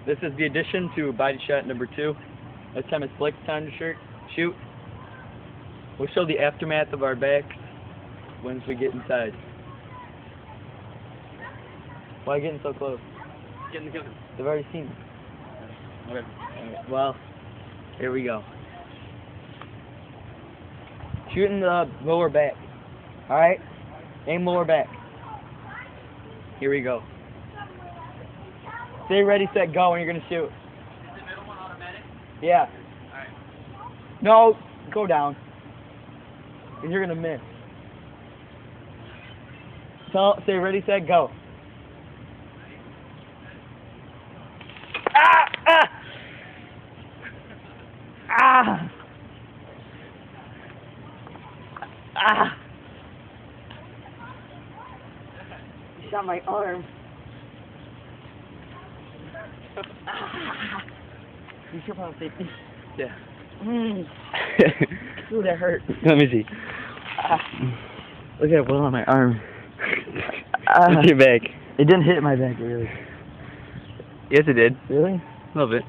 This is the addition to body shot number 2. This time it's Blake's time to shoot. We'll show the aftermath of our backs once we get inside. Why are you getting so close? Get in the gun. They've already seen it. Okay. Alright, well, here we go. Shooting the lower back. Alright? Aim lower back. Here we go. Stay ready, set, go, and you're gonna shoot. Is the middle one automatic? Yeah. Alright. No, go down. And you're gonna miss. So, stay ready, set, go. Ah! Ah! Ah! Ah! You shot my arm. Ah! You should probably safety. Yeah. Ooh, that hurt. Let me see. Ah. Look at that blow on my arm. It's your back. It didn't hit my back, really. Yes, it did. Really? A little bit.